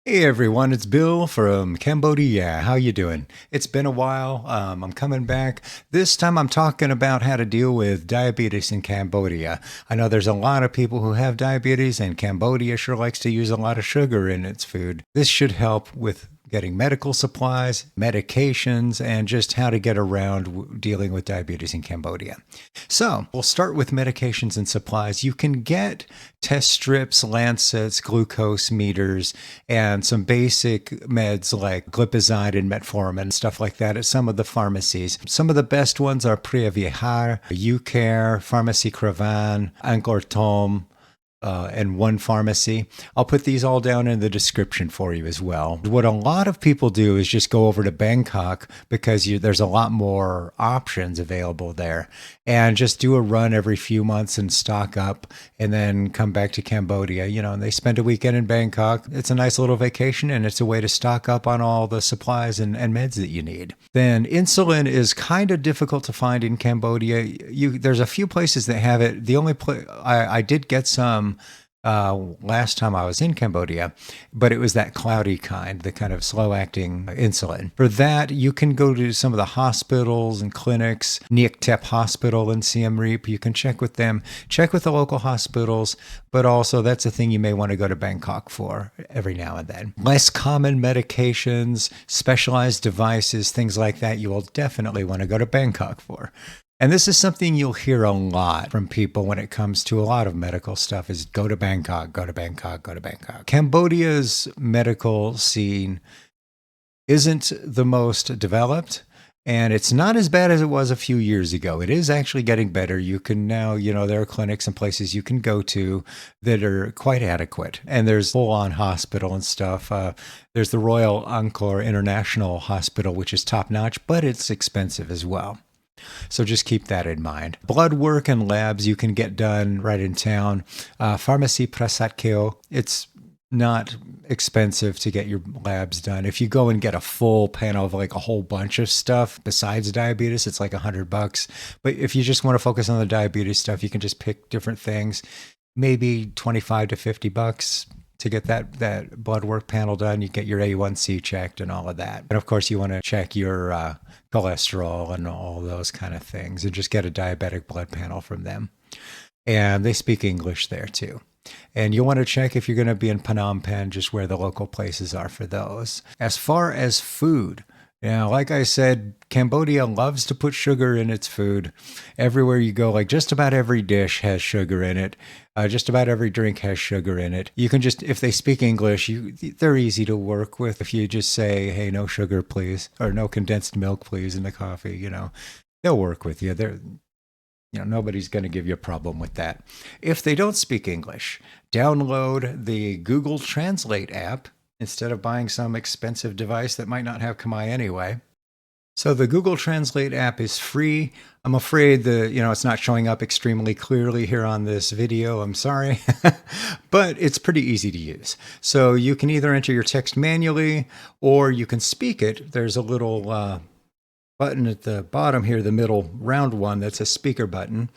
Hey everyone, it's Bill from CambodiYeah. How you doing? It's been a while. I'm coming back. This time I'm talking about how to deal with diabetes in Cambodia. I know there's a lot of people who have diabetes, and Cambodia sure likes to use a lot of sugar in its food. This should help with getting medical supplies, medications, and just how to get around dealing with diabetes in Cambodia. So we'll start with medications and supplies. You can get test strips, lancets, glucose meters, and some basic meds like glipizide and metformin, stuff like that at some of the pharmacies. Some of the best ones are Preah Vihear, UCare, Pharmacie Kravvan, Angkor Thom, and one pharmacy. I'll put these all down in the description for you as well. What a lot of people do is just go over to Bangkok because there's a lot more options available there, and just do a run every few months and stock up, and then come back to Cambodia, and they spend a weekend in Bangkok. It's a nice little vacation, and it's a way to stock up on all the supplies and meds that you need. Then insulin is kind of difficult to find in Cambodia. There's a few places that have it. The only place I did get some last time I was in Cambodia, but it was that cloudy kind, the kind of slow acting insulin. For that, you can go to some of the hospitals and clinics, Neak Tep Hospital in Siem Reap. You can check with them, check with the local hospitals, but also that's a thing you may want to go to Bangkok for every now and then. Less common medications, specialized devices, things like that, you will definitely want to go to Bangkok for. And this is something you'll hear a lot from people when it comes to a lot of medical stuff is go to Bangkok, go to Bangkok, go to Bangkok. Cambodia's medical scene isn't the most developed, and it's not as bad as it was a few years ago. It is actually getting better. You can now, there are clinics and places you can go to that are quite adequate. And there's full-on hospital and stuff. There's the Royal Angkor International Hospital, which is top-notch, but it's expensive as well. So just keep that in mind. Blood work and labs you can get done right in town. Pharmacie Prasat Keo, it's not expensive to get your labs done. If you go and get a full panel of like a whole bunch of stuff besides diabetes, it's like $100. But if you just want to focus on the diabetes stuff, you can just pick different things. Maybe 25 to $50 to get that blood work panel done. You get your A1C checked and all of that. And of course, you want to check your cholesterol and all those kind of things, and just get a diabetic blood panel from them. And they speak English there too. And you'll want to check if you're going to be in Phnom Penh, just where the local places are for those. As far as food, like I said, Cambodia loves to put sugar in its food. Everywhere you go, like just about every dish has sugar in it. Just about every drink has sugar in it. You can just, if they speak English, they're easy to work with. If you just say, hey, no sugar, please, or no condensed milk, please, in the coffee, they'll work with you. Nobody's going to give you a problem with that. If they don't speak English, download the Google Translate app instead of buying some expensive device that might not have Khmer anyway. So the Google Translate app is free. I'm afraid it's not showing up extremely clearly here on this video. I'm sorry, but it's pretty easy to use. So you can either enter your text manually or you can speak it. There's a little button at the bottom here, the middle round one, that's a speaker button.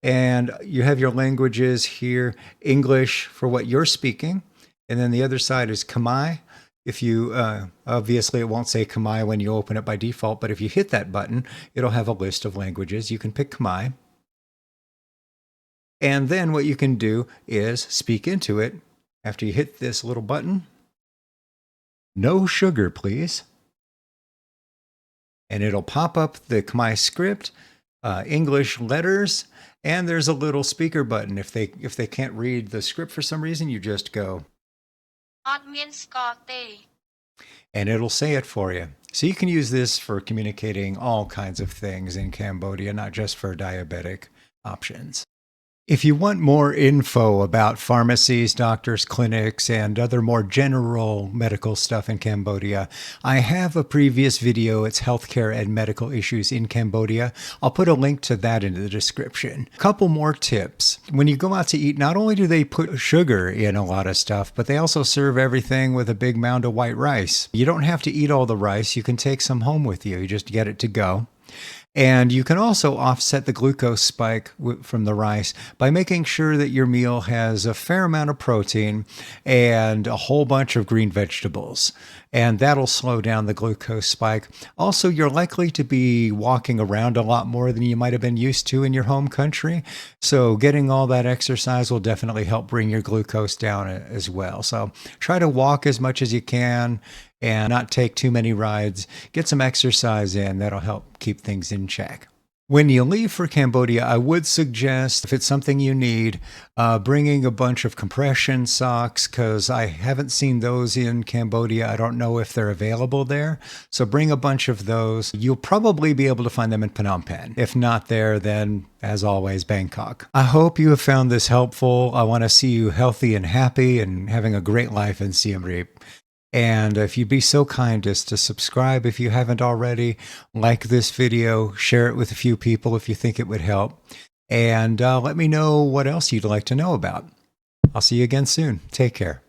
And you have your languages here, English for what you're speaking. And then the other side is Khmer. If you, obviously it won't say Khmer when you open it by default, but if you hit that button, it'll have a list of languages. You can pick Khmer. And then what you can do is speak into it after you hit this little button. No sugar, please. And it'll pop up the Khmer script, English letters, and there's a little speaker button. If they can't read the script for some reason, you just go, and it'll say it for you. So you can use this for communicating all kinds of things in Cambodia, not just for diabetic options. If you want more info about pharmacies, doctors, clinics, and other more general medical stuff in Cambodia, I have a previous video. It's healthcare and medical issues in Cambodia. I'll put a link to that in the description. A couple more tips. When you go out to eat, not only do they put sugar in a lot of stuff, but they also serve everything with a big mound of white rice. You don't have to eat all the rice. You can take some home with you. You just get it to go. And you can also offset the glucose spike from the rice by making sure that your meal has a fair amount of protein and a whole bunch of green vegetables. And that'll slow down the glucose spike. Also, you're likely to be walking around a lot more than you might have been used to in your home country. So getting all that exercise will definitely help bring your glucose down as well. So try to walk as much as you can and not take too many rides. Get some exercise in. That'll help keep things in check. When you leave for Cambodia, I would suggest, if it's something you need, bringing a bunch of compression socks, because I haven't seen those in Cambodia. I don't know if they're available there. So bring a bunch of those. You'll probably be able to find them in Phnom Penh. If not there, then as always, Bangkok. I hope you have found this helpful. I want to see you healthy and happy and having a great life in Siem Reap. And if you'd be so kind as to subscribe if you haven't already, like this video, share it with a few people if you think it would help, and let me know what else you'd like to know about. I'll see you again soon. Take care.